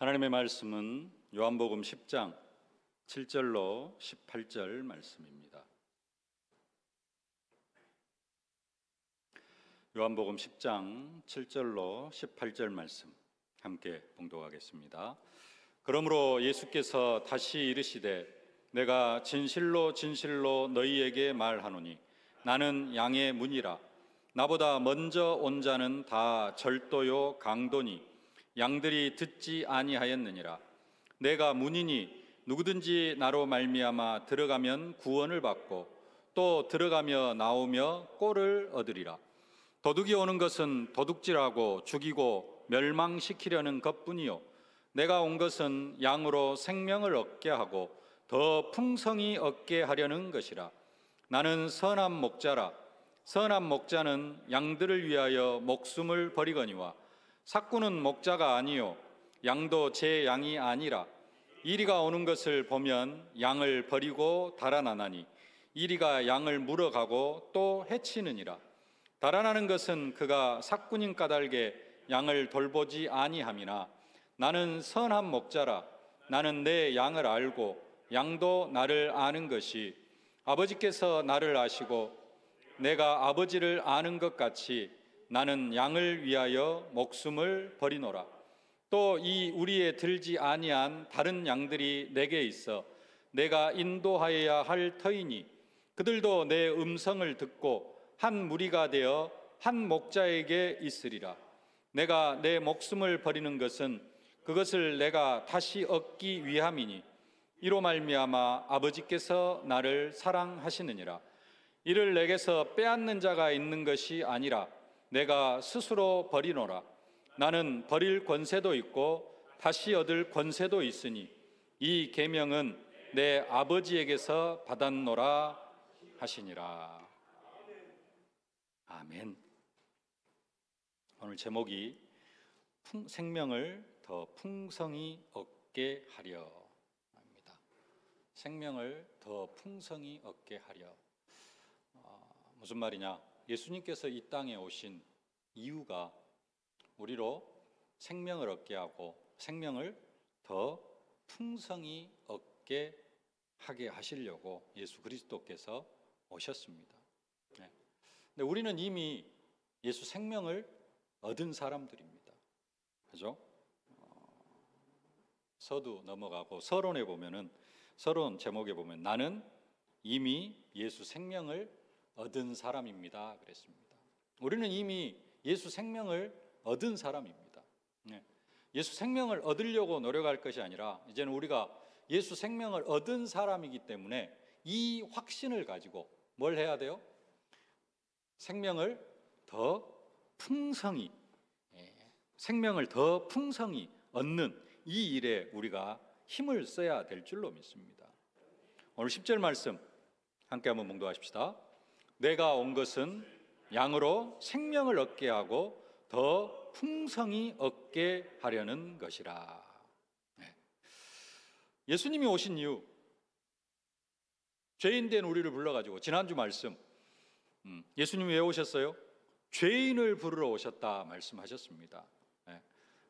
하나님의 말씀은 요한복음 10장 7절로 18절 말씀입니다. 요한복음 10장 7절로 18절 말씀 함께 봉독하겠습니다. 그러므로 예수께서 다시 이르시되 내가 진실로 진실로 너희에게 말하노니 나는 양의 문이라. 나보다 먼저 온 자는 다 절도요 강도니 양들이 듣지 아니하였느니라. 내가 문이니 누구든지 나로 말미암아 들어가면 구원을 받고 또 들어가며 나오며 꼴을 얻으리라. 도둑이 오는 것은 도둑질하고 죽이고 멸망시키려는 것뿐이요 내가 온 것은 양으로 생명을 얻게 하고 더 풍성히 얻게 하려는 것이라. 나는 선한 목자라. 선한 목자는 양들을 위하여 목숨을 버리거니와 삭구는 목자가 아니요 양도 제 양이 아니라. 이리가 오는 것을 보면 양을 버리고 달아나나니 이리가 양을 물어가고 또 해치느니라. 달아나는 것은 그가 삭구님 까닭에 양을 돌보지 아니함이나 나는 선한 목자라. 나는 내 양을 알고 양도 나를 아는 것이 아버지께서 나를 아시고 내가 아버지를 아는 것 같이 나는 양을 위하여 목숨을 버리노라. 또 이 우리에 들지 아니한 다른 양들이 내게 있어 내가 인도하여야 할 터이니 그들도 내 음성을 듣고 한 무리가 되어 한 목자에게 있으리라. 내가 내 목숨을 버리는 것은 그것을 내가 다시 얻기 위함이니 이로 말미암아 아버지께서 나를 사랑하시느니라. 이를 내게서 빼앗는 자가 있는 것이 아니라 내가 스스로 버리노라. 나는 버릴 권세도 있고 다시 얻을 권세도 있으니 이 계명은 내 아버지에게서 받았노라 하시니라. 아멘. 오늘 제목이 생명을 더 풍성히 얻게 하려 합니다. 생명을 더 풍성히 얻게 하려. 무슨 말이냐? 예수님께서 이 땅에 오신 이유가 우리로 생명을 얻게 하고 생명을 더 풍성히 얻게 하게 하시려고 예수 그리스도께서 오셨습니다. 네. 근데 우리는 이미 예수 생명을 얻은 사람들입니다. 그죠? 서두 넘어가고 서론에 보면은 서론 제목에 보면 나는 이미 예수 생명을 얻은 사람입니다. 그랬습니다. 우리는 이미 예수 생명을 얻은 사람입니다. 예수 생명을 얻으려고 노력할 것이 아니라 이제는 우리가 예수 생명을 얻은 사람이기 때문에 이 확신을 가지고 뭘 해야 돼요? 생명을 더 풍성히 얻는 이 일에 우리가 힘을 써야 될 줄로 믿습니다. 오늘 10절 말씀 함께 한번 봉독하십시다. 내가 온 것은 양으로 생명을 얻게 하고 더 풍성히 얻게 하려는 것이라. 예수님이 오신 이유, 죄인된 우리를 불러가지고 지난주 말씀 예수님이 왜 오셨어요? 죄인을 부르러 오셨다 말씀하셨습니다.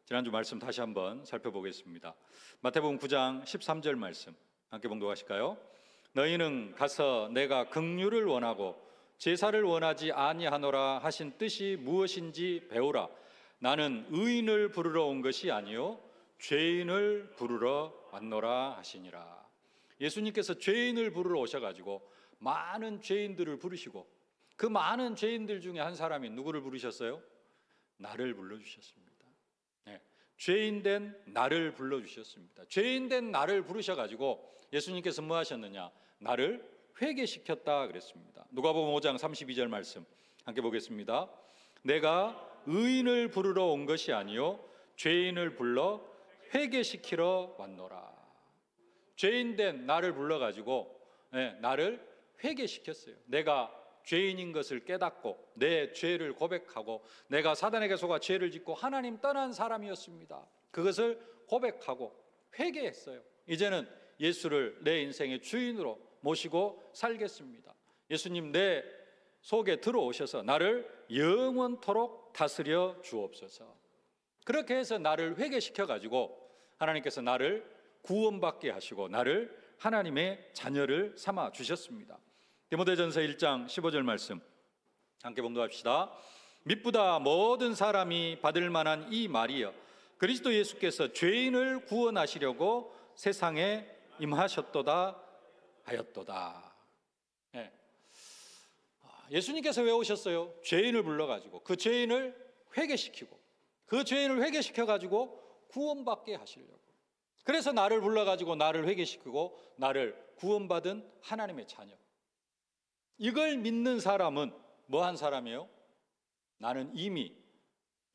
지난주 말씀 다시 한번 살펴보겠습니다. 마태복음 9장 13절 말씀 함께 봉독하실까요? 너희는 가서 내가 긍휼을 원하고 제사를 원하지 아니하노라 하신 뜻이 무엇인지 배우라. 나는 의인을 부르러 온 것이 아니요 죄인을 부르러 왔노라 하시니라. 예수님께서 죄인을 부르러 오셔가지고 많은 죄인들을 부르시고 그 많은 죄인들 중에 한 사람이 누구를 부르셨어요? 나를 불러주셨습니다. 죄인된 나를 불러주셨습니다. 죄인된 나를 부르셔가지고 예수님께서 뭐 하셨느냐? 나를 회개시켰다 그랬습니다. 누가복음 5장 32절 말씀 함께 보겠습니다. 내가 의인을 부르러 온 것이 아니요 죄인을 불러 회개시키러 왔노라. 죄인된 나를 불러가지고 나를 회개시켰어요. 내가 죄인인 것을 깨닫고 내 죄를 고백하고 내가 사단에게 속아 죄를 짓고 하나님 떠난 사람이었습니다. 그것을 고백하고 회개했어요. 이제는 예수를 내 인생의 주인으로 모시고 살겠습니다. 예수님 내 속에 들어오셔서 나를 영원토록 다스려 주옵소서. 그렇게 해서 나를 회개시켜가지고 하나님께서 나를 구원받게 하시고 나를 하나님의 자녀를 삼아 주셨습니다. 디모데전서 1장 15절 말씀 함께 봉독합시다. mit보다 모든 사람이 받을 만한 이 말이여 그리스도 예수께서 죄인을 구원하시려고 세상에 임하셨도다 하였도다. 예수님께서 왜 오셨어요? 죄인을 불러가지고 그 죄인을 회개시키고 그 죄인을 회개시켜가지고 구원받게 하시려고. 그래서 나를 불러가지고 나를 회개시키고 나를 구원받은 하나님의 자녀. 이걸 믿는 사람은 뭐한 사람이에요? 나는 이미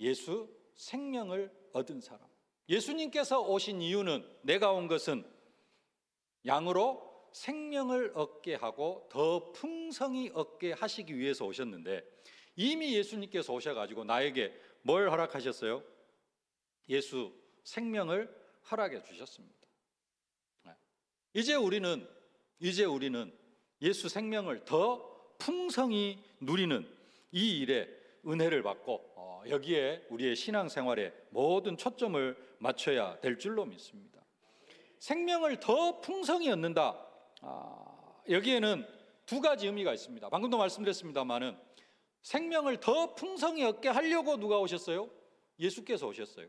예수 생명을 얻은 사람. 예수님께서 오신 이유는 내가 온 것은 양으로 생명을 얻게 하고 더 풍성히 얻게 하시기 위해서 오셨는데 이미 예수님께서 오셔가지고 나에게 뭘 허락하셨어요? 예수 생명을 허락해 주셨습니다. 이제 우리는 예수 생명을 더 풍성히 누리는 이 일에 은혜를 받고 여기에 우리의 신앙생활에 모든 초점을 맞춰야 될 줄로 믿습니다. 생명을 더 풍성히 얻는다. 여기에는 두 가지 의미가 있습니다. 방금도 말씀드렸습니다마는 생명을 더 풍성히 얻게 하려고 누가 오셨어요? 예수께서 오셨어요.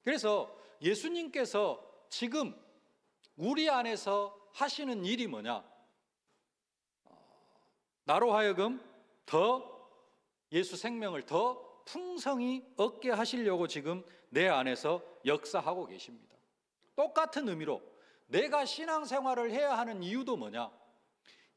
그래서 예수님께서 지금 우리 안에서 하시는 일이 뭐냐? 나로 하여금 더 예수 생명을 더 풍성히 얻게 하시려고 지금 내 안에서 역사하고 계십니다. 똑같은 의미로 내가 신앙생활을 해야 하는 이유도 뭐냐?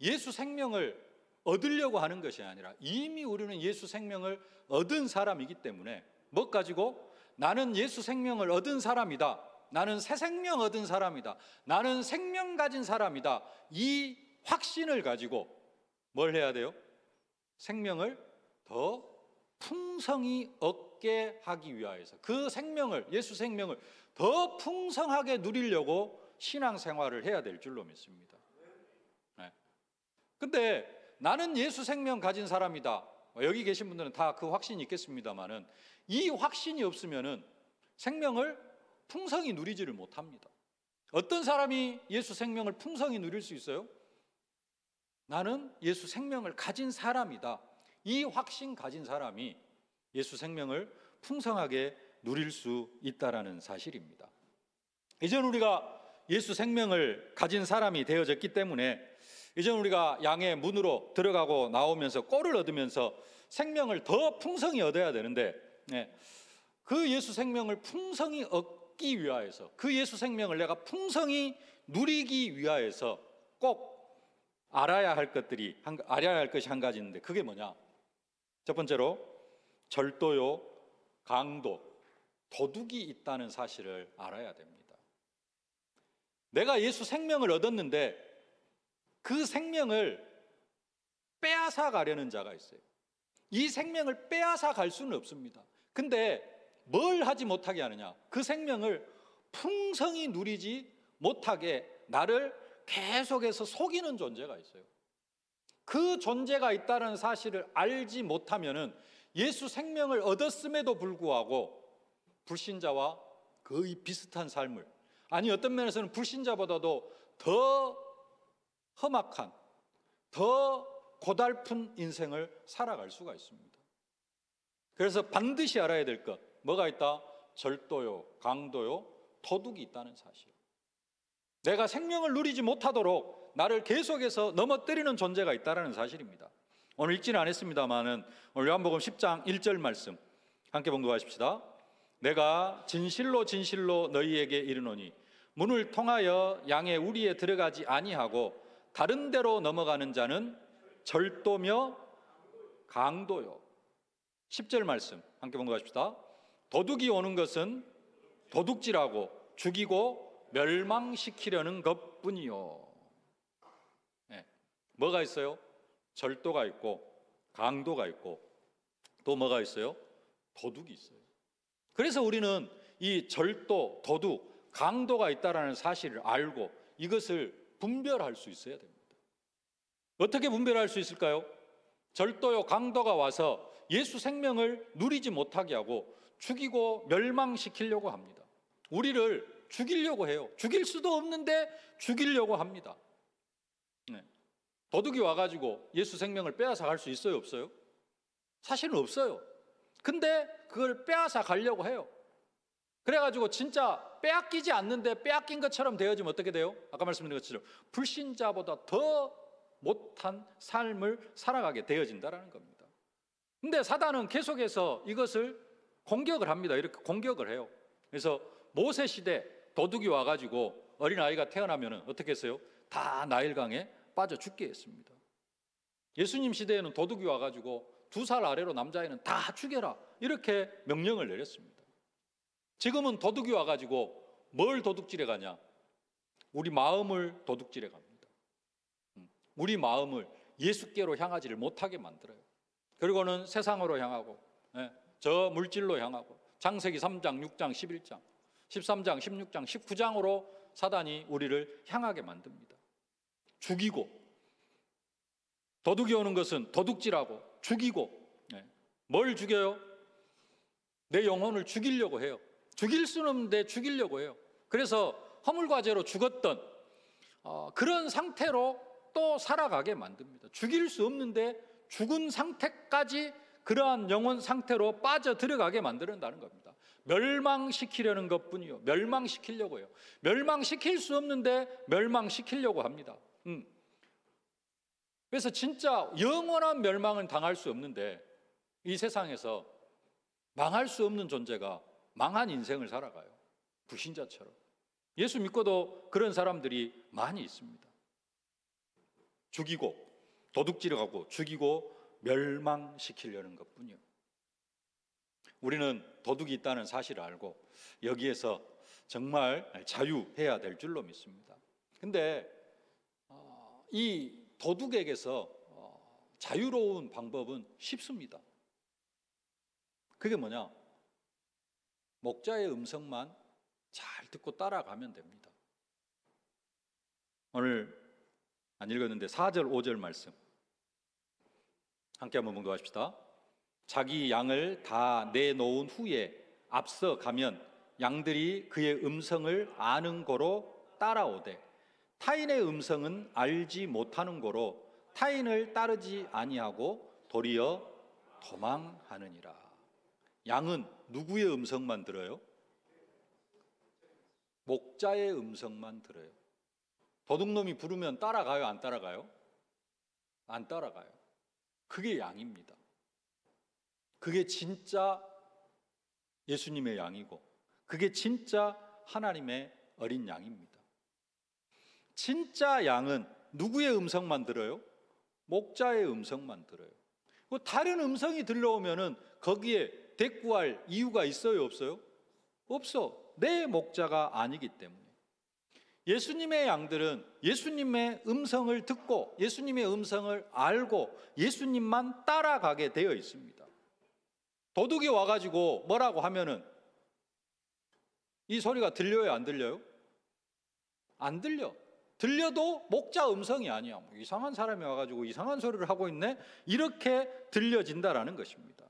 예수 생명을 얻으려고 하는 것이 아니라 이미 우리는 예수 생명을 얻은 사람이기 때문에 뭐 가지고? 나는 예수 생명을 얻은 사람이다. 나는 새 생명 얻은 사람이다. 나는 생명 가진 사람이다. 이 확신을 가지고 뭘 해야 돼요? 생명을 더 풍성히 얻게 하기 위하여서 그 생명을, 예수 생명을 더 풍성하게 누리려고 신앙생활을 해야 될 줄로 믿습니다. 근데 나는 예수 생명 가진 사람이다. 여기 계신 분들은 다 그 확신이 있겠습니다만은 이 확신이 없으면은 생명을 풍성히 누리지를 못합니다. 어떤 사람이 예수 생명을 풍성히 누릴 수 있어요? 나는 예수 생명을 가진 사람이다. 이 확신 가진 사람이 예수 생명을 풍성하게 누릴 수 있다라는 사실입니다. 이제는 우리가 예수 생명을 가진 사람이 되어졌기 때문에 이제는 우리가 양의 문으로 들어가고 나오면서 꼴을 얻으면서 생명을 더 풍성히 얻어야 되는데 그 예수 생명을 풍성히 얻기 위하여서 그 예수 생명을 내가 풍성히 누리기 위하여서 꼭 알아야 할 것이 한 가지 있는데 그게 뭐냐? 첫 번째로 절도요, 강도, 도둑이 있다는 사실을 알아야 됩니다. 내가 예수 생명을 얻었는데 그 생명을 빼앗아 가려는 자가 있어요. 이 생명을 빼앗아 갈 수는 없습니다. 근데 뭘 하지 못하게 하느냐? 그 생명을 풍성히 누리지 못하게 나를 계속해서 속이는 존재가 있어요. 그 존재가 있다는 사실을 알지 못하면은 예수 생명을 얻었음에도 불구하고 불신자와 거의 비슷한 삶을, 아니 어떤 면에서는 불신자보다도 더 험악한, 더 고달픈 인생을 살아갈 수가 있습니다. 그래서 반드시 알아야 될 것, 뭐가 있다? 절도요, 강도요, 도둑이 있다는 사실. 내가 생명을 누리지 못하도록 나를 계속해서 넘어뜨리는 존재가 있다는 사실입니다. 오늘 읽지는 않았습니다만은 오늘 요한복음 10장 1절 말씀 함께 봉독하십시다. 내가 진실로 진실로 너희에게 이르노니 문을 통하여 양의 우리에 들어가지 아니하고 다른 데로 넘어가는 자는 절도며 강도요. 10절 말씀 함께 봉독하십시다. 도둑이 오는 것은 도둑질하고 죽이고 멸망시키려는 것뿐이요. 뭐가 있어요? 절도가 있고 강도가 있고 또 뭐가 있어요? 도둑이 있어요. 그래서 우리는 이 절도, 도둑, 강도가 있다는 사실을 알고 이것을 분별할 수 있어야 됩니다. 어떻게 분별할 수 있을까요? 절도요, 강도가 와서 예수 생명을 누리지 못하게 하고 죽이고 멸망시키려고 합니다. 우리를 죽이려고 해요. 죽일 수도 없는데 죽이려고 합니다. 네. 도둑이 와가지고 예수 생명을 빼앗아 갈 수 있어요, 없어요? 사실은 없어요. 근데 그걸 빼앗아 가려고 해요. 그래가지고 진짜 빼앗기지 않는데 빼앗긴 것처럼 되어지면 어떻게 돼요? 아까 말씀드린 것처럼 불신자보다 더 못한 삶을 살아가게 되어진다는 겁니다. 근데 사단은 계속해서 이것을 공격을 합니다. 이렇게 공격을 해요. 그래서 모세 시대 도둑이 와가지고 어린아이가 태어나면 어떻게 했어요? 다 나일강에 빠져 죽게 했습니다. 예수님 시대에는 도둑이 와가지고 2살 아래로 남자애는 다 죽여라 이렇게 명령을 내렸습니다. 지금은 도둑이 와가지고 뭘 도둑질해 가냐? 우리 마음을 도둑질해 갑니다. 우리 마음을 예수께로 향하지를 못하게 만들어요. 그리고는 세상으로 향하고 저 물질로 향하고 창세기 3장, 6장, 11장, 13장, 16장, 19장으로 사단이 우리를 향하게 만듭니다. 죽이고 도둑이 오는 것은 도둑질하고 죽이고 뭘 죽여요? 내 영혼을 죽이려고 해요. 죽일 수는 없는데 죽이려고 해요. 그래서 허물과제로 죽었던 그런 상태로 또 살아가게 만듭니다. 죽일 수 없는데 죽은 상태까지 그러한 영혼 상태로 빠져 들어가게 만든다는 겁니다. 멸망시키려는 것뿐이요. 멸망시키려고 해요. 멸망시킬 수 없는데 멸망시키려고 합니다. 그래서 진짜 영원한 멸망은 당할 수 없는데 이 세상에서 망할 수 없는 존재가 망한 인생을 살아가요. 불신자처럼. 예수 믿고도 그런 사람들이 많이 있습니다. 죽이고 도둑질하고 죽이고 멸망시키려는 것뿐이요. 우리는 도둑이 있다는 사실을 알고 여기에서 정말 자유해야 될 줄로 믿습니다. 근데 이 도둑에게서 자유로운 방법은 쉽습니다. 그게 뭐냐? 목자의 음성만 잘 듣고 따라가면 됩니다. 오늘 안 읽었는데 4절 5절 말씀 함께 한번 봉독합시다. 자기 양을 다 내놓은 후에 앞서 가면 양들이 그의 음성을 아는 고로 따라오되 타인의 음성은 알지 못하는 고로 타인을 따르지 아니하고 도리어 도망하느니라. 양은 누구의 음성만 들어요? 목자의 음성만 들어요. 도둑놈이 부르면 따라가요, 안 따라가요? 안 따라가요. 그게 양입니다. 그게 진짜 예수님의 양이고 그게 진짜 하나님의 어린 양입니다. 진짜 양은 누구의 음성만 들어요? 목자의 음성만 들어요. 다른 음성이 들려오면은 거기에 대꾸할 이유가 있어요, 없어요? 없어. 내 목자가 아니기 때문에. 예수님의 양들은 예수님의 음성을 듣고 예수님의 음성을 알고 예수님만 따라가게 되어 있습니다. 도둑이 와가지고 뭐라고 하면은 이 소리가 들려요, 안 들려요? 안 들려. 들려도 목자 음성이 아니야. 이상한 사람이 와가지고 이상한 소리를 하고 있네? 이렇게 들려진다라는 것입니다.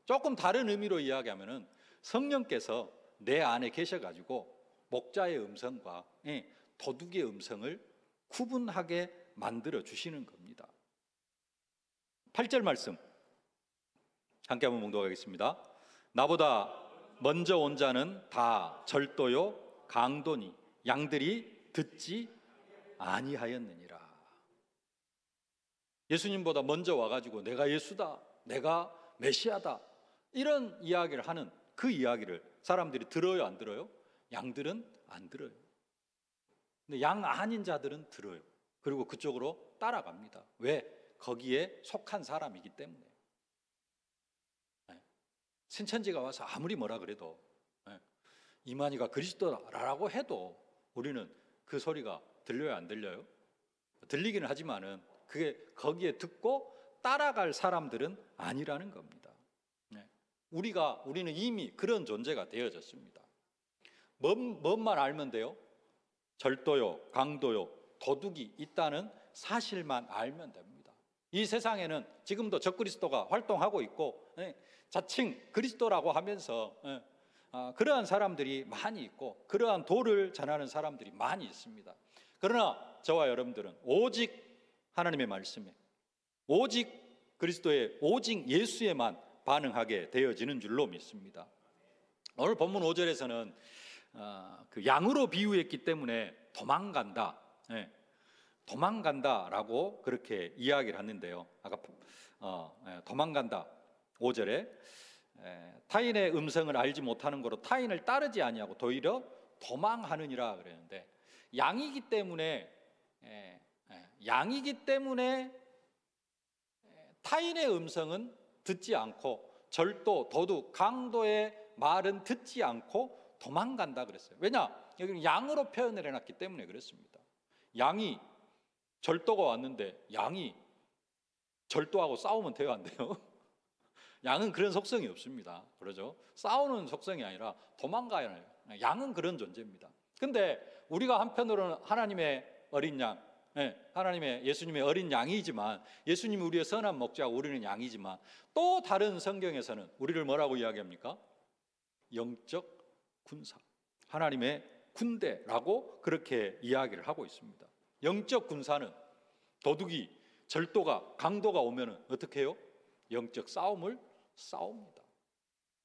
조금 다른 의미로 이야기하면은 성령께서 내 안에 계셔가지고 목자의 음성과 도둑의 음성을 구분하게 만들어 주시는 겁니다. 8절 말씀 함께 한번 봉독하겠습니다. 나보다 먼저 온 자는 다 절도요 강도니 양들이 듣지 아니하였느니라. 예수님보다 먼저 와가지고 내가 예수다, 내가 메시아다 이런 이야기를 하는 그 이야기를 사람들이 들어요, 안 들어요? 양들은 안 들어요. 근데 양 아닌 자들은 들어요. 그리고 그쪽으로 따라갑니다. 왜? 거기에 속한 사람이기 때문에. 신천지가 와서 아무리 뭐라 그래도 이만희가 그리스도라고 해도 우리는 그 소리가 들려요, 안 들려요? 들리기는 하지만은 그게 거기에 듣고 따라갈 사람들은 아니라는 겁니다. 우리는 이미 그런 존재가 되어졌습니다. 뭔만 알면 돼요? 절도요, 강도요, 도둑이 있다는 사실만 알면 됩니다. 이 세상에는 지금도 적그리스도가 활동하고 있고 자칭 그리스도라고 하면서 그러한 사람들이 많이 있고 그러한 도를 전하는 사람들이 많이 있습니다. 그러나 저와 여러분들은 오직 하나님의 말씀에, 오직 그리스도의, 오직 예수에만 반응하게 되어지는 줄로 믿습니다. 오늘 본문 5절에서는 그 양으로 비유했기 때문에 도망간다, 도망간다라고 그렇게 이야기를 했는데요. 아까 도망간다 5절에 타인의 음성을 알지 못하는 거로 타인을 따르지 아니하고 도리어 도망하느니라 그랬는데, 양이기 때문에 타인의 음성은 듣지 않고 절도, 도둑, 강도의 말은 듣지 않고 도망간다 그랬어요. 왜냐? 여기는 양으로 표현을 해놨기 때문에 그렇습니다. 양이, 절도가 왔는데 양이 절도하고 싸우면 돼요, 안 돼요? 양은 그런 속성이 없습니다. 그러죠? 싸우는 속성이 아니라 도망가야 해요. 양은 그런 존재입니다. 근데 우리가 한편으로는 하나님의 어린 양, 하나님의 예수님의 어린 양이지만, 예수님이 우리의 선한 목자고 우리는 양이지만, 또 다른 성경에서는 우리를 뭐라고 이야기합니까? 영적 군사, 하나님의 군대라고 그렇게 이야기를 하고 있습니다. 영적 군사는 도둑이, 절도가, 강도가 오면은 어떻게 해요? 영적 싸움을 싸웁니다.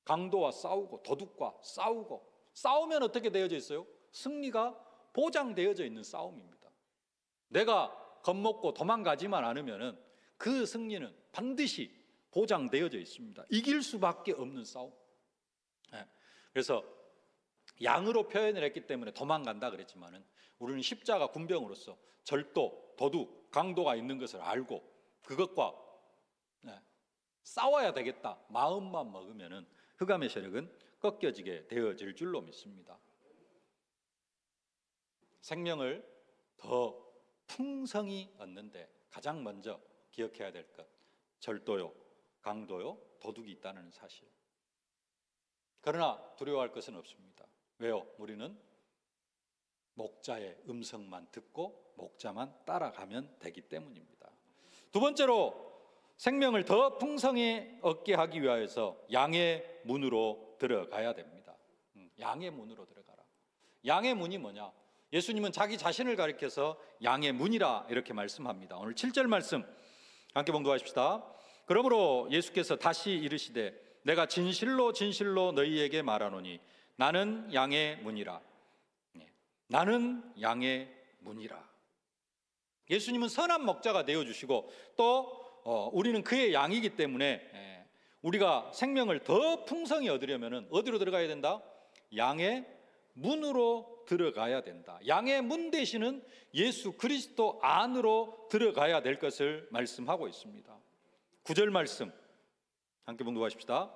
강도와 싸우고 도둑과 싸우고, 싸우면 어떻게 되어져 있어요? 승리가 보장되어져 있는 싸움입니다. 내가 겁먹고 도망가지만 않으면은 그 승리는 반드시 보장되어져 있습니다. 이길 수밖에 없는 싸움. 그래서 양으로 표현을 했기 때문에 도망간다 그랬지만은, 우리는 십자가 군병으로서 절도, 도둑, 강도가 있는 것을 알고 그것과 싸워야 되겠다 마음만 먹으면은 흑암의 세력은 꺾여지게 되어질 줄로 믿습니다. 생명을 더 풍성히 얻는데 가장 먼저 기억해야 될 것, 절도요, 강도요, 도둑이 있다는 사실. 그러나 두려워할 것은 없습니다. 왜요? 우리는 목자의 음성만 듣고 목자만 따라가면 되기 때문입니다. 두 번째로, 생명을 더 풍성히 얻게 하기 위하여서 양의 문으로 들어가야 됩니다. 양의 문으로 들어가라. 양의 문이 뭐냐? 예수님은 자기 자신을 가리켜서 양의 문이라 이렇게 말씀합니다. 오늘 7절 말씀 함께 봉독하십시다. 그러므로 예수께서 다시 이르시되 내가 진실로 진실로 너희에게 말하노니 나는 양의 문이라. 나는 양의 문이라. 예수님은 선한 목자가 되어주시고 또 우리는 그의 양이기 때문에 우리가 생명을 더 풍성히 얻으려면 어디로 들어가야 된다? 양의 문으로 들어가야 된다. 양의 문 되시는 예수 그리스도 안으로 들어가야 될 것을 말씀하고 있습니다. 9절 말씀 함께 봉독하십시다.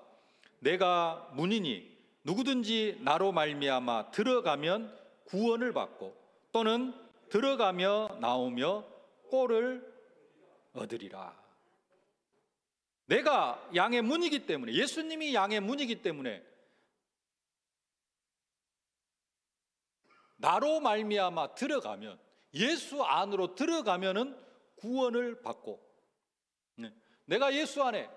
내가 문이니 누구든지 나로 말미암아 들어가면 구원을 받고 또는 들어가며 나오며 꼴을 얻으리라. 내가 양의 문이기 때문에, 예수님이 양의 문이기 때문에 나로 말미암아 들어가면, 예수 안으로 들어가면은 구원을 받고, 내가 예수 안에,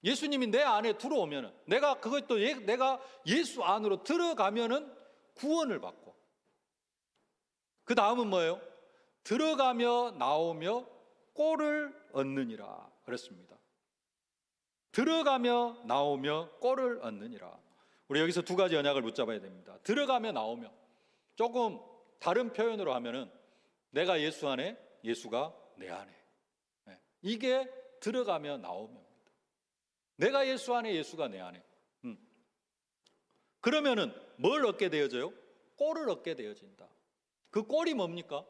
예수님이 내 안에 들어오면은, 내가 그것도 내가 예수 안으로 들어가면은 구원을 받고, 그 다음은 뭐예요? 들어가며 나오며 꼴을 얻느니라 그랬습니다. 들어가며 나오며 꼴을 얻느니라. 우리 여기서 두 가지 언약을 붙잡아야 됩니다. 들어가며 나오며, 조금 다른 표현으로 하면은 내가 예수 안에, 예수가 내 안에. 이게 들어가며 나오며입니다. 내가 예수 안에, 예수가 내 안에. 그러면은 뭘 얻게 되어져요? 꼴을 얻게 되어진다. 그 꼴이 뭡니까?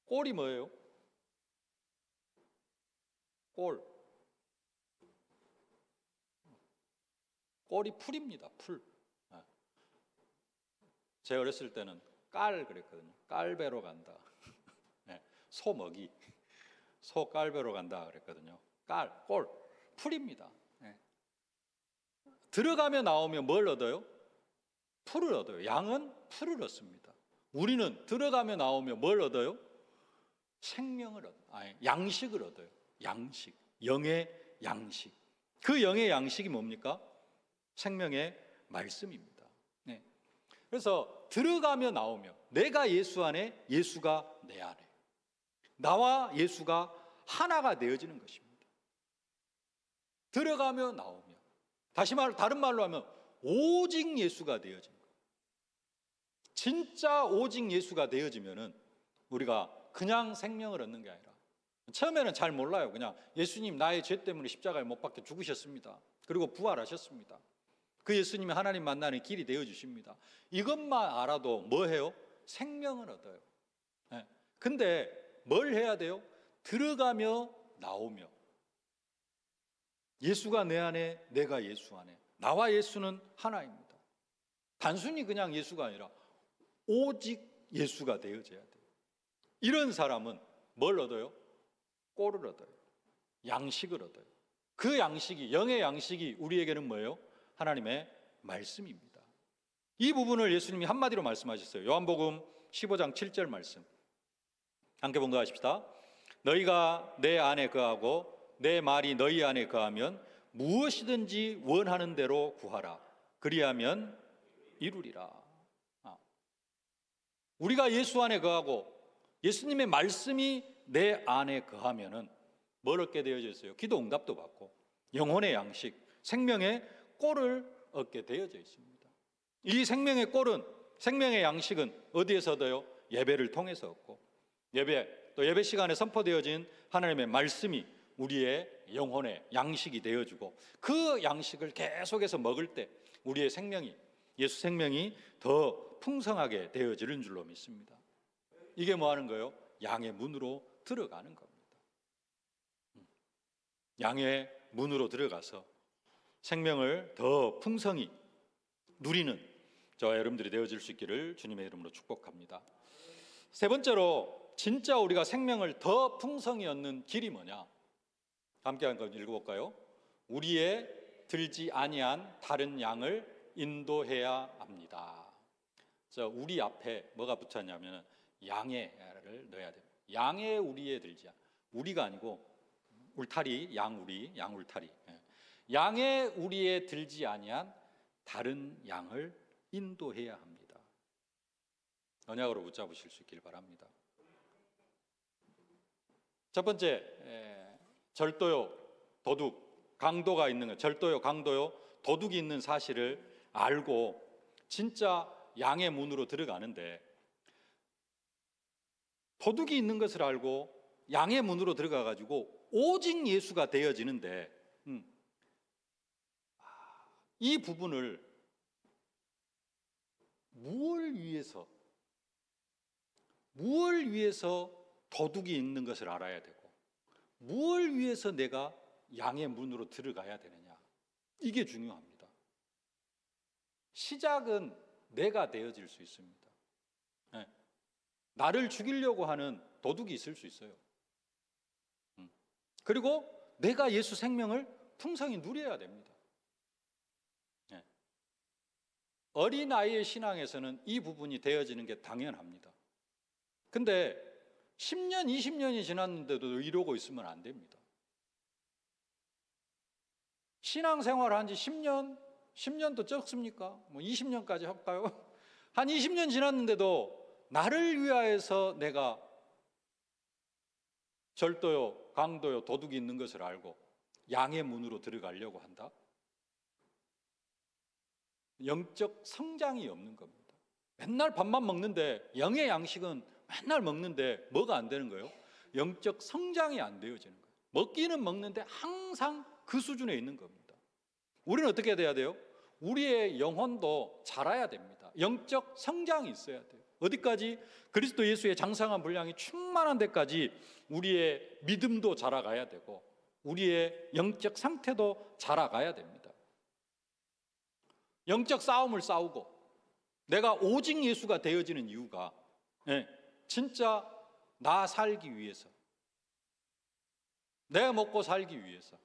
꼴이 뭐예요? 꼴. 꼴이 풀입니다. 풀. 제 어렸을 때는 깔 그랬거든요. 깔배로 간다. 소 먹이. 소 깔배로 간다 그랬거든요. 깔, 꼴, 풀입니다. 들어가며 나오며 뭘 얻어요? 풀을 얻어요. 양은 풀을 얻습니다. 우리는 들어가며 나오며 뭘 얻어요? 생명을 얻어요. 양식을 얻어요. 양식, 영의 양식. 그 영의 양식이 뭡니까? 생명의 말씀입니다. 네. 그래서 들어가며 나오며 내가 예수 안에, 예수가 내 안에, 나와 예수가 하나가 되어지는 것입니다. 들어가며 나오며, 다른 말로 하면 오직 예수가 되어지는 거예요. 진짜 오직 예수가 되어지면은 우리가 그냥 생명을 얻는 게 아니라, 처음에는 잘 몰라요. 그냥 예수님 나의 죄 때문에 십자가에 못 박혀 죽으셨습니다. 그리고 부활하셨습니다. 그 예수님이 하나님 만나는 길이 되어주십니다. 이것만 알아도 뭐 해요? 생명을 얻어요. 네. 근데 뭘 해야 돼요? 들어가며 나오며, 예수가 내 안에, 내가 예수 안에, 나와 예수는 하나입니다. 단순히 그냥 예수가 아니라 오직 예수가 되어져야 돼요. 이런 사람은 뭘 얻어요? 꼴을 얻어요. 양식을 얻어요. 그 양식이, 영의 양식이 우리에게는 뭐예요? 하나님의 말씀입니다. 이 부분을 예수님이 한마디로 말씀하셨어요. 요한복음 15장 7절 말씀 함께 봉독하십시다. 너희가 내 안에 거하고 내 말이 너희 안에 거하면 무엇이든지 원하는 대로 구하라. 그리하면 이루리라. 우리가 예수 안에 거하고 예수님의 말씀이 내 안에 거하면은 뭘 얻게 되어져 있어요? 기도 응답도 받고 영혼의 양식, 생명의 꼴을 얻게 되어져 있습니다. 이 생명의 꼴은, 생명의 양식은 어디에서 얻어요? 예배를 통해서 얻고, 또 예배 시간에 선포되어진 하나님의 말씀이 우리의 영혼의 양식이 되어주고, 그 양식을 계속해서 먹을 때 우리의 생명이, 예수 생명이 더 풍성하게 되어지는 줄로 믿습니다. 이게 뭐 하는 거예요? 양의 문으로 들어가는 겁니다. 양의 문으로 들어가서 생명을 더 풍성히 누리는 저와 여러분들이 되어질 수 있기를 주님의 이름으로 축복합니다. 세 번째로, 진짜 우리가 생명을 더 풍성히 얻는 길이 뭐냐? 함께 한번 읽어볼까요? 우리의 들지 아니한 다른 양을 인도해야 합니다. 우리 앞에 뭐가 붙었냐면 양의를 넣어야 됩니다. 양의 우리에 들지 않, 우리가 아니고 울타리, 양울타리. 양의 우리에 들지 아니한 다른 양을 인도해야 합니다. 언약으로 붙잡으실 수 있길 바랍니다. 첫 번째, 절도요, 도둑, 강도가 있는 것, 절도요, 강도요, 도둑이 있는 사실을 알고 진짜 양의 문으로 들어가는데, 도둑이 있는 것을 알고 양의 문으로 들어가 가지고 오직 예수가 되어지는데, 이 부분을 무엇을 위해서 도둑이 있는 것을 알아야 되고, 무엇을 위해서 내가 양의 문으로 들어가야 되느냐, 이게 중요합니다. 시작은 내가 되어질 수 있습니다. 네. 나를 죽이려고 하는 도둑이 있을 수 있어요. 그리고 내가 예수 생명을 풍성히 누려야 됩니다. 네. 어린아이의 신앙에서는 이 부분이 되어지는 게 당연합니다. 근데 10년, 20년이 지났는데도 이러고 있으면 안 됩니다. 신앙생활 한 지 10년, 10년도 적습니까? 20년까지 할까요? 한 20년 지났는데도 나를 위하여서 내가 절도요, 강도요, 도둑이 있는 것을 알고 양의 문으로 들어가려고 한다? 영적 성장이 없는 겁니다. 맨날 밥만 먹는데, 영의 양식은 맨날 먹는데 뭐가 안 되는 거예요? 영적 성장이 안 되어지는 거예요. 먹기는 먹는데 항상 그 수준에 있는 겁니다. 우리는 어떻게 돼야 돼요? 우리의 영혼도 자라야 됩니다. 영적 성장이 있어야 돼요. 어디까지? 그리스도 예수의 장성한 분량이 충만한 데까지 우리의 믿음도 자라가야 되고 우리의 영적 상태도 자라가야 됩니다. 영적 싸움을 싸우고 내가 오직 예수가 되어지는 이유가 진짜 나 살기 위해서, 내가 먹고 살기 위해서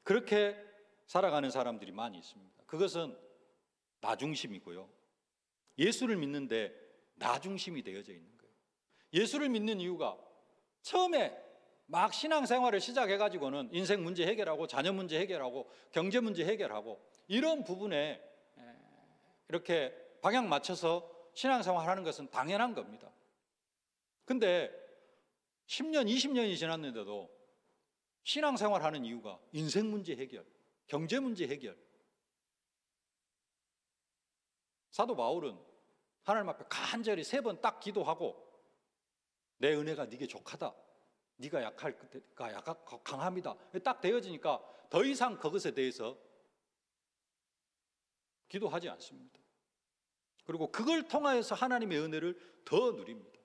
그렇게 살아가는 사람들이 많이 있습니다. 그것은 나 중심이고요. 예수를 믿는데 나 중심이 되어져 있는 거예요. 예수를 믿는 이유가 처음에 막 신앙생활을 시작해가지고는 인생 문제 해결하고 자녀 문제 해결하고 경제 문제 해결하고 이런 부분에 이렇게 방향 맞춰서 신앙생활 하는 것은 당연한 겁니다. 근데 10년, 20년이 지났는데도 신앙생활 하는 이유가 인생 문제 해결, 경제 문제 해결. 사도 바울은 하나님 앞에 간절히 3번 딱 기도하고 내 은혜가 네게 족하다. 네가 약할 때가 강합니다. 딱 되어지니까 더 이상 그것에 대해서 기도하지 않습니다. 그리고 그걸 통하여서 하나님의 은혜를 더 누립니다.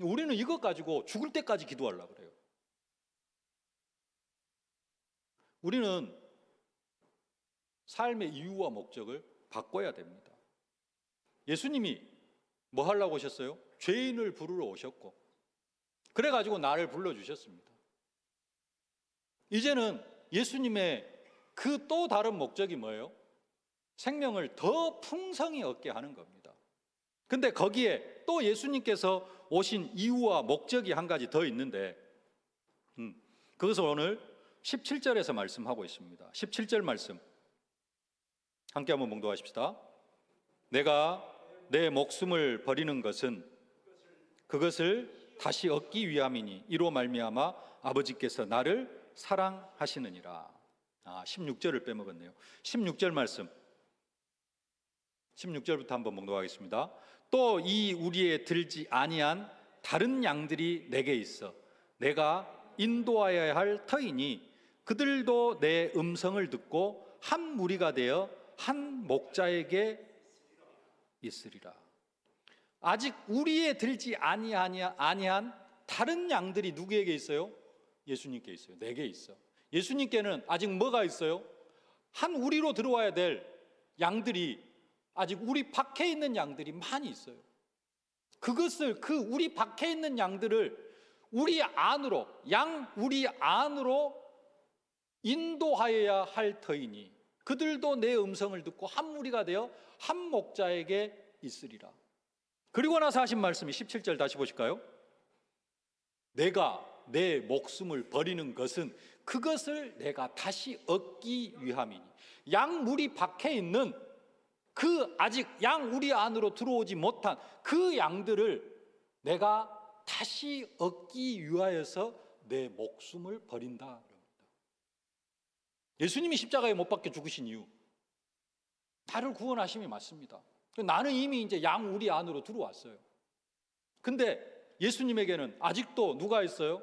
우리는 이것 가지고 죽을 때까지 기도하려고 그래요. 우리는 삶의 이유와 목적을 바꿔야 됩니다. 예수님이 뭐 하려고 오셨어요? 죄인을 부르러 오셨고 그래가지고 나를 불러주셨습니다. 이제는 예수님의 그 또 다른 목적이 뭐예요? 생명을 더 풍성히 얻게 하는 겁니다. 근데 거기에 또 예수님께서 오신 이유와 목적이 한 가지 더 있는데 그것을 오늘 17절에서 말씀하고 있습니다. 17절 말씀 함께 한번 봉독하십시다. 내가 내 목숨을 버리는 것은 그것을 다시 얻기 위함이니 이로 말미암아 아버지께서 나를 사랑하시느니라. 16절을 빼먹었네요. 16절 말씀 16절부터 한번 봉독하겠습니다. 또 이 우리에 들지 아니한 다른 양들이 내게 있어 내가 인도하여야 할 터이니 그들도 내 음성을 듣고 한 무리가 되어 한 목자에게 있으리라. 아직 우리에 들지 아니한 다른 양들이 누구에게 있어요? 예수님께 있어요. 내게 있어. 예수님께는 아직 뭐가 있어요? 한 우리로 들어와야 될 양들이 아직 우리 밖에 있는 양들이 많이 있어요. 그것을 그 우리 밖에 있는 양들을 우리 안으로 우리 안으로 인도하여야 할 터이니 그들도 내 음성을 듣고 한 무리가 되어 한 목자에게 있으리라. 그리고 나서 하신 말씀이 17절 다시 보실까요? 내가 내 목숨을 버리는 것은 그것을 내가 다시 얻기 위함이니 양 무리 밖에 있는 그 아직 양 우리 안으로 들어오지 못한 그 양들을 내가 다시 얻기 위하여서 내 목숨을 버린다. 예수님이 십자가에 못 박혀 죽으신 이유 나를 구원하심이 맞습니다. 나는 이미 이제 양 우리 안으로 들어왔어요. 근데 예수님에게는 아직도 누가 있어요?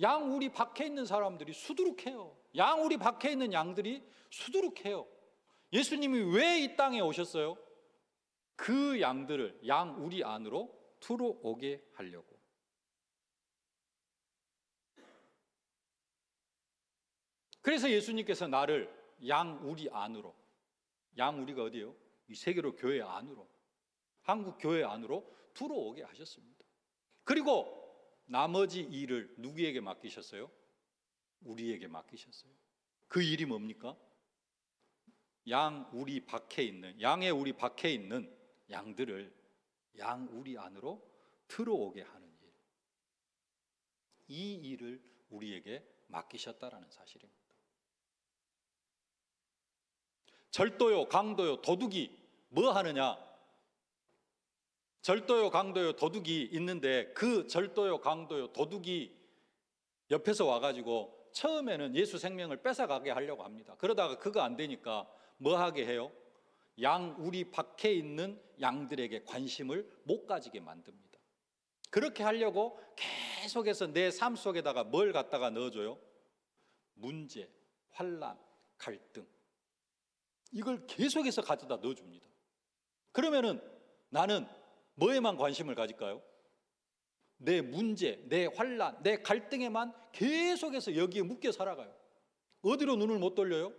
양 우리 밖에 있는 사람들이 수두룩해요. 양 우리 밖에 있는 양들이 수두룩해요. 예수님이 왜 이 땅에 오셨어요? 그 양들을 양 우리 안으로 들어오게 하려고. 그래서 예수님께서 나를 양 우리 안으로, 양 우리가 어디예요? 이 세계로 교회 안으로, 한국 교회 안으로 들어오게 하셨습니다. 그리고 나머지 일을 누구에게 맡기셨어요? 우리에게 맡기셨어요. 그 일이 뭡니까? 양 우리 밖에 있는, 양의 우리 밖에 있는 양들을 양 우리 안으로 들어오게 하는 일. 이 일을 우리에게 맡기셨다라는 사실입니다. 절도요, 강도요, 도둑이 뭐 하느냐? 절도요, 강도요, 도둑이 있는데 그 절도요, 강도요, 도둑이 옆에서 와가지고 처음에는 예수 생명을 뺏어가게 하려고 합니다. 그러다가 그거 안 되니까 뭐 하게 해요? 양 우리 밖에 있는 양들에게 관심을 못 가지게 만듭니다. 그렇게 하려고 계속해서 내 삶 속에다가 뭘 갖다가 넣어줘요? 문제, 환난, 갈등, 이걸 계속해서 가져다 넣어줍니다. 그러면은 나는 뭐에만 관심을 가질까요? 내 문제, 내 환난, 내 갈등에만 계속해서 여기에 묶여 살아가요. 어디로 눈을 못 돌려요?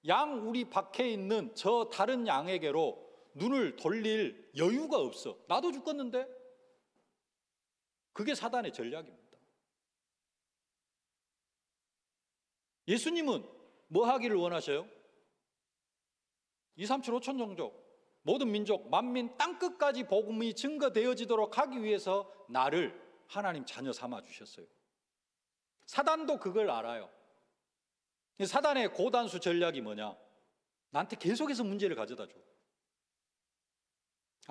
양 우리 밖에 있는 저 다른 양에게로 눈을 돌릴 여유가 없어. 나도 죽겠는데? 그게 사단의 전략입니다. 예수님은 뭐 하기를 원하셔요? 2, 3, 7, 5천 종족 모든 민족, 만민, 땅끝까지 복음이 증거되어지도록 하기 위해서 나를 하나님 자녀 삼아 주셨어요. 사단도 그걸 알아요. 사단의 고단수 전략이 뭐냐? 나한테 계속해서 문제를 가져다 줘.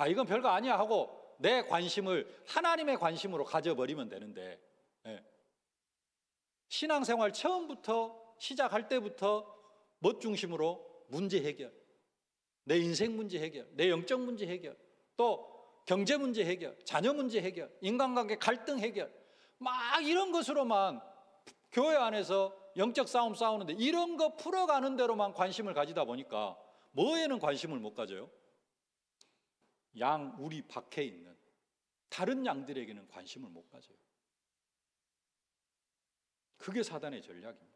이건 별거 아니야 하고 내 관심을 하나님의 관심으로 가져버리면 되는데, 신앙생활 처음부터 시작할 때부터 뭐 중심으로? 문제 해결, 내 인생 문제 해결, 내 영적 문제 해결, 또 경제 문제 해결, 자녀 문제 해결, 인간관계 갈등 해결, 막 이런 것으로만 교회 안에서 영적 싸움 싸우는데, 이런 거 풀어가는 대로만 관심을 가지다 보니까 뭐에는 관심을 못 가져요? 양 우리 밖에 있는 다른 양들에게는 관심을 못 가져요. 그게 사단의 전략입니다.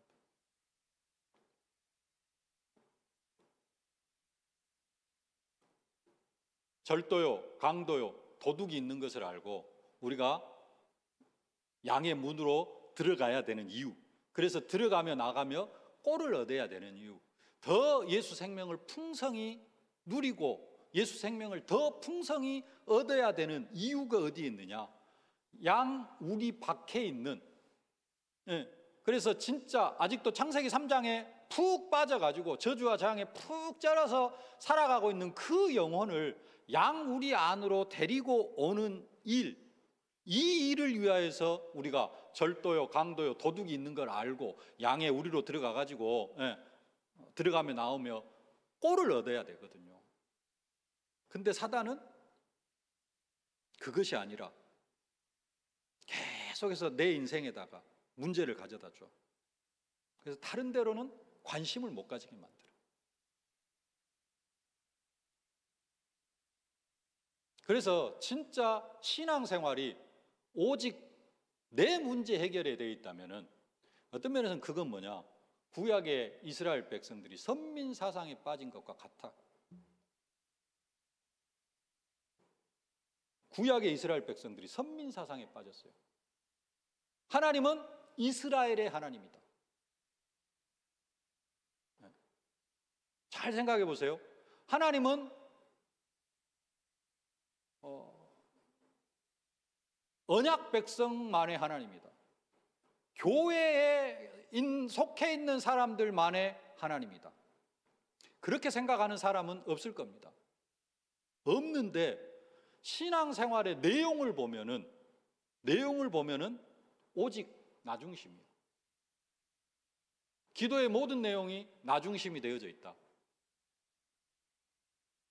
절도요, 강도요, 도둑이 있는 것을 알고 우리가 양의 문으로 들어가야 되는 이유, 그래서 들어가며 나가며 꼴을 얻어야 되는 이유, 더 예수 생명을 풍성히 누리고 예수 생명을 더 풍성히 얻어야 되는 이유가 어디에 있느냐? 양 우리 밖에 있는, 그래서 진짜 아직도 창세기 3장에 푹 빠져가지고 저주와 재앙에 푹 쩔어서 살아가고 있는 그 영혼을 양 우리 안으로 데리고 오는 일, 이 일을 위하여서 우리가 절도요, 강도요, 도둑이 있는 걸 알고 양의 우리로 들어가가지고 들어가며 나오며 꼴을 얻어야 되거든요. 근데 사단은 그것이 아니라 계속해서 내 인생에다가 문제를 가져다 줘. 그래서 다른 데로는 관심을 못 가지게 만들어. 그래서 진짜 신앙생활이 오직 내 문제 해결에 되어 있다면은, 어떤 면에서는 그건 뭐냐? 구약의 이스라엘 백성들이 선민 사상에 빠진 것과 같아. 구약의 이스라엘 백성들이 선민 사상에 빠졌어요. 하나님은 이스라엘의 하나님이다. 잘 생각해 보세요. 하나님은 언약 백성만의 하나님이다. 교회에 속해 있는 사람들만의 하나님이다. 그렇게 생각하는 사람은 없을 겁니다. 없는데 신앙생활의 내용을 보면은 오직 나 중심이에요. 기도의 모든 내용이 나 중심이 되어져 있다.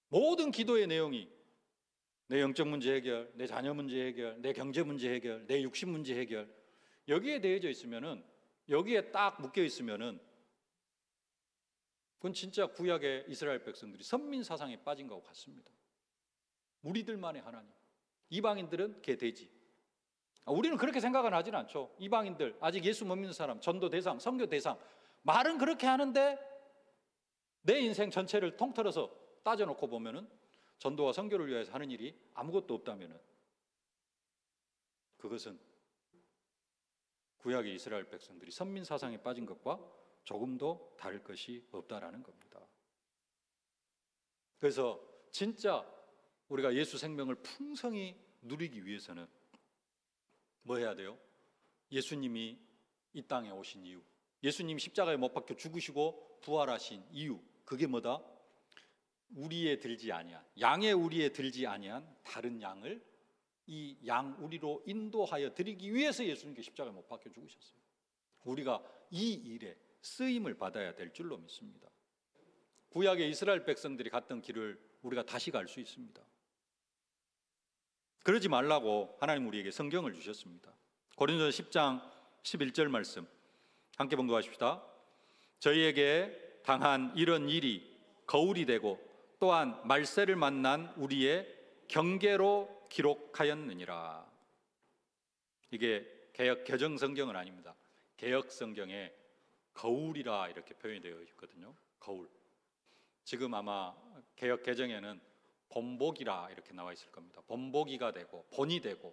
모든 기도의 내용이 내 영적 문제 해결, 내 자녀 문제 해결, 내 경제 문제 해결, 내 육신 문제 해결, 여기에 되어져 있으면은, 여기에 딱 묶여 있으면은, 그건 진짜 구약의 이스라엘 백성들이 선민 사상에 빠진 것과 같습니다. 우리들만의 하나님, 이방인들은 개돼지. 우리는 그렇게 생각은 하진 않죠. 이방인들, 아직 예수 못 믿는 사람, 전도 대상, 선교 대상, 말은 그렇게 하는데 내 인생 전체를 통틀어서 따져놓고 보면은 전도와 선교를 위해서 하는 일이 아무것도 없다면은, 그것은 구약의 이스라엘 백성들이 선민 사상에 빠진 것과 조금도 다를 것이 없다라는 겁니다. 그래서 진짜 우리가 예수 생명을 풍성히 누리기 위해서는 뭐 해야 돼요? 예수님이 이 땅에 오신 이유, 예수님 십자가에 못 박혀 죽으시고 부활하신 이유, 그게 뭐다? 우리에 들지 아니한, 양의 우리에 들지 아니한 다른 양을 이 양 우리로 인도하여 드리기 위해서 예수님께 십자가에 못 박혀 죽으셨어요. 우리가 이 일에 쓰임을 받아야 될 줄로 믿습니다. 구약의 이스라엘 백성들이 갔던 길을 우리가 다시 갈 수 있습니다. 그러지 말라고 하나님 우리에게 성경을 주셨습니다. 고린도서 10장 11절 말씀 함께 봉독하십시다. 저희에게 당한 이런 일이 거울이 되고 또한 말세를 만난 우리의 경계로 기록하였느니라. 이게 개역 개정 성경은 아닙니다. 개역 성경에 거울이라 이렇게 표현이 되어 있거든요. 거울. 지금 아마 개역 개정에는 본보기라 이렇게 나와 있을 겁니다. 본보기가 되고 본이 되고,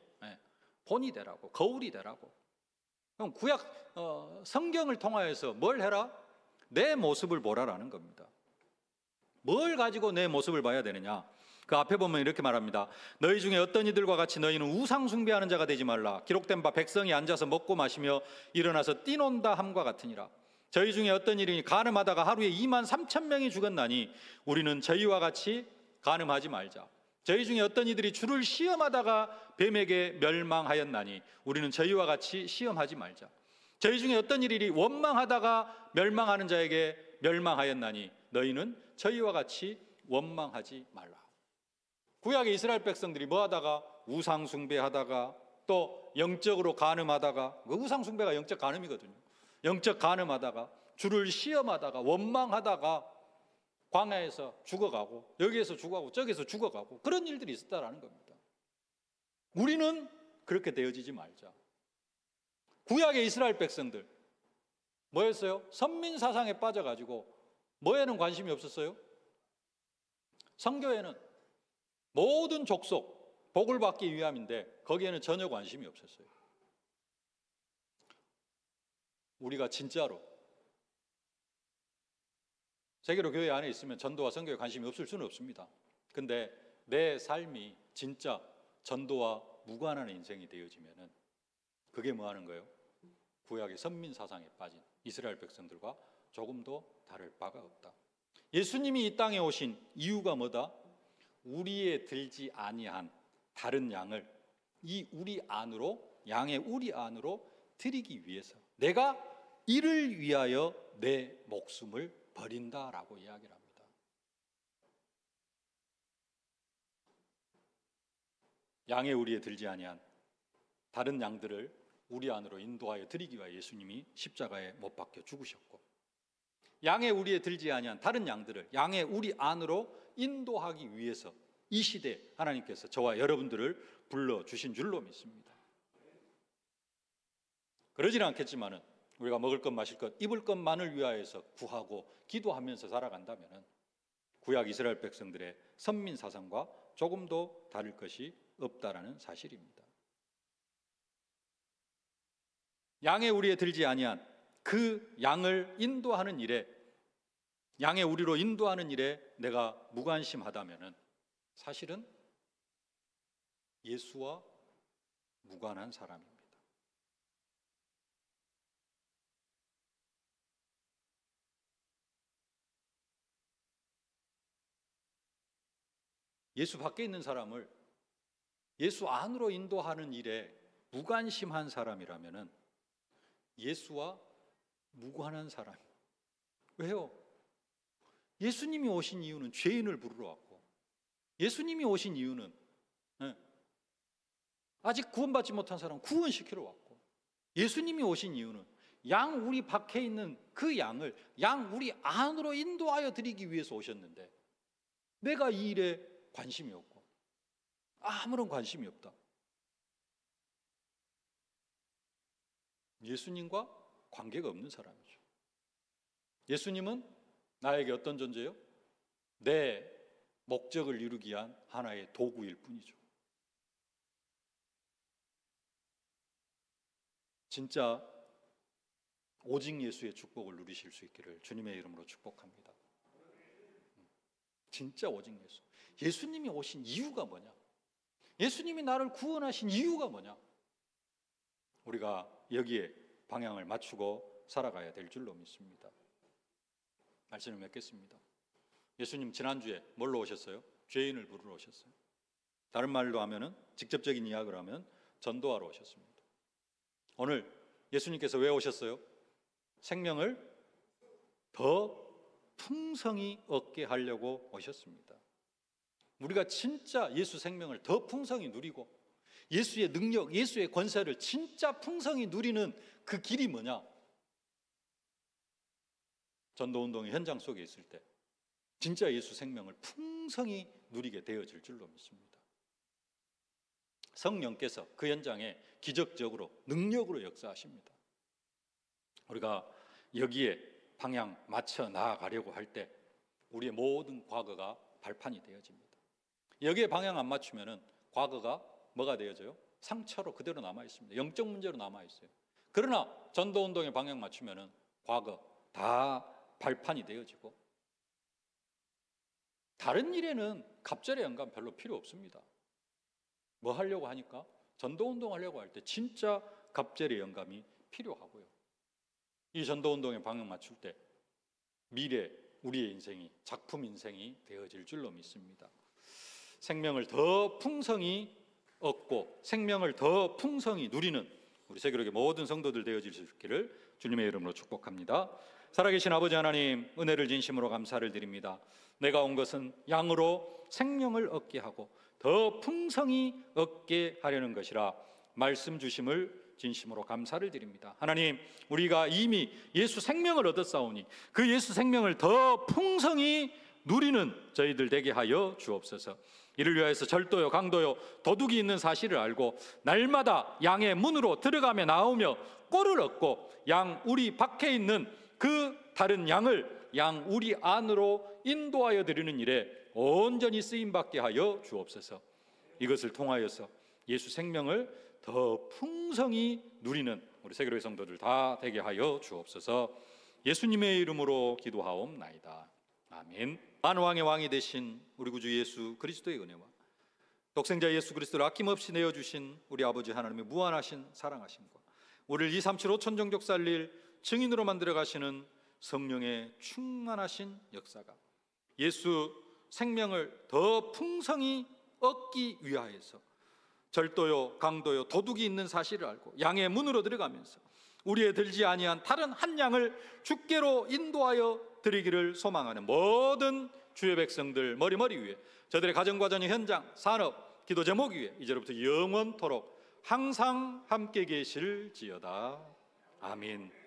본이 되라고, 거울이 되라고. 그럼 구약 성경을 통하여서 뭘 해라? 내 모습을 보라라는 겁니다. 뭘 가지고 내 모습을 봐야 되느냐? 그 앞에 보면 이렇게 말합니다. 너희 중에 어떤 이들과 같이 너희는 우상 숭배하는 자가 되지 말라. 기록된 바 백성이 앉아서 먹고 마시며 일어나서 뛰논다 함과 같으니라. 저희 중에 어떤 일이 간음하다가 하루에 2만 3천 명이 죽었나니 우리는 저희와 같이 간음하지 말자. 저희 중에 어떤 이들이 주를 시험하다가 뱀에게 멸망하였나니 우리는 저희와 같이 시험하지 말자. 저희 중에 어떤 일이 원망하다가 멸망하는 자에게 멸망하였나니 너희는 저희와 같이 원망하지 말라. 구약의 이스라엘 백성들이 뭐 하다가 우상 숭배하다가 또 영적으로 간음하다가, 우상 숭배가 영적 간음이거든요. 영적 간음하다가 주를 시험하다가 원망하다가 광야에서 죽어가고 여기에서 죽어가고 저기에서 죽어가고 그런 일들이 있었다라는 겁니다. 우리는 그렇게 되어지지 말자. 구약의 이스라엘 백성들 뭐였어요? 선민사상에 빠져가지고 뭐에는 관심이 없었어요? 선교에는 모든 족속 복을 받기 위함인데 거기에는 전혀 관심이 없었어요. 우리가 진짜로 세계로 교회 안에 있으면 전도와 선교에 관심이 없을 수는 없습니다. 근데 내 삶이 진짜 전도와 무관한 인생이 되어지면은 그게 뭐 하는 거예요? 구약의 선민 사상에 빠진 이스라엘 백성들과 조금도 다를 바가 없다. 예수님이 이 땅에 오신 이유가 뭐다? 우리에 들지 아니한 다른 양을 이 우리 안으로, 양의 우리 안으로 드리기 위해서 내가 이를 위하여 내 목숨을 버린다라고 이야기를 합니다. 양의 우리에 들지 아니한 다른 양들을 우리 안으로 인도하여 드리기 위하여 예수님이 십자가에 못 박혀 죽으셨고, 양의 우리에 들지 아니한 다른 양들을 양의 우리 안으로 인도하기 위해서 이 시대에 하나님께서 저와 여러분들을 불러주신 줄로 믿습니다. 그러지는 않겠지만은 우리가 먹을 것, 마실 것, 입을 것만을 위하여서 구하고 기도하면서 살아간다면 구약 이스라엘 백성들의 선민 사상과 조금도 다를 것이 없다라는 사실입니다. 양의 우리에 들지 아니한 그 양을 인도하는 일에, 양의 우리로 인도하는 일에 내가 무관심하다면 사실은 예수와 무관한 사람입니다. 예수 밖에 있는 사람을 예수 안으로 인도하는 일에 무관심한 사람이라면 예수와 무관한 사람. 왜요? 예수님이 오신 이유는 죄인을 부르러 왔고, 예수님이 오신 이유는 아직 구원받지 못한 사람 구원시키러 왔고, 예수님이 오신 이유는 양 우리 밖에 있는 그 양을 양 우리 안으로 인도하여 드리기 위해서 오셨는데 내가 이 일에 관심이 없고 아무런 관심이 없다. 예수님과 관계가 없는 사람이죠. 예수님은 나에게 어떤 존재요? 내 목적을 이루기 위한 하나의 도구일 뿐이죠. 진짜 오직 예수의 축복을 누리실 수 있기를 주님의 이름으로 축복합니다. 진짜 오직 예수. 예수님이 오신 이유가 뭐냐? 예수님이 나를 구원하신 이유가 뭐냐? 우리가 여기에 방향을 맞추고 살아가야 될 줄로 믿습니다. 말씀을 맺겠습니다. 예수님 지난주에 뭘로 오셨어요? 죄인을 부르러 오셨어요. 다른 말로 하면은, 직접적인 이야기를 하면 전도하러 오셨습니다. 오늘 예수님께서 왜 오셨어요? 생명을 더 풍성히 얻게 하려고 오셨습니다. 우리가 진짜 예수 생명을 더 풍성히 누리고 예수의 능력, 예수의 권세를 진짜 풍성히 누리는 그 길이 뭐냐? 전도운동의 현장 속에 있을 때 진짜 예수 생명을 풍성히 누리게 되어질 줄로 믿습니다. 성령께서 그 현장에 기적적으로 능력으로 역사하십니다. 우리가 여기에 방향 맞춰 나아가려고 할 때 우리의 모든 과거가 발판이 되어집니다. 여기에 방향 안 맞추면은 과거가 뭐가 되어져요? 상처로 그대로 남아 있습니다. 영적 문제로 남아 있어요. 그러나 전도운동에 방향 맞추면은 과거 다 발판이 되어지고 다른 일에는 갑절의 영감 별로 필요 없습니다. 뭐 하려고 하니까? 전도운동 하려고 할 때 진짜 갑절의 영감이 필요하고요. 이 전도운동에 방향 맞출 때 미래 우리의 인생이 작품 인생이 되어질 줄로 믿습니다. 생명을 더 풍성히 얻고 생명을 더 풍성히 누리는 우리 세계로의 모든 성도들 되어질 수 있기를 주님의 이름으로 축복합니다. 살아계신 아버지 하나님, 은혜를 진심으로 감사를 드립니다. 내가 온 것은 양으로 생명을 얻게 하고 더 풍성히 얻게 하려는 것이라 말씀 주심을 진심으로 감사를 드립니다. 하나님, 우리가 이미 예수 생명을 얻었사오니 그 예수 생명을 더 풍성히 누리는 저희들 되게 하여 주옵소서. 이를 위하여서 절도요, 강도요, 도둑이 있는 사실을 알고 날마다 양의 문으로 들어가며 나오며 꼴을 얻고 양 우리 밖에 있는 그 다른 양을 양 우리 안으로 인도하여 드리는 일에 온전히 쓰임받게 하여 주옵소서. 이것을 통하여서 예수 생명을 더 풍성히 누리는 우리 세계로의 성도들 다 되게 하여 주옵소서. 예수님의 이름으로 기도하옵나이다. 아멘. 만왕의 왕이 되신 우리 구주 예수 그리스도의 은혜와 독생자 예수 그리스도를 아낌없이 내어주신 우리 아버지 하나님의 무한하신 사랑하심과 우리를 237 5천 종족 살릴 증인으로 만들어 가시는 성령의 충만하신 역사가 예수 생명을 더 풍성히 얻기 위하여서 절도요, 강도요, 도둑이 있는 사실을 알고 양의 문으로 들어가면서 우리의 들지 아니한 다른 한 양을 주께로 인도하여 드리기를 소망하는 모든 주의 백성들 머리 위에 저들의 가정과 자녀, 현장, 산업, 기도 제목 위에 이제로부터 영원토록 항상 함께 계실지어다. 아멘.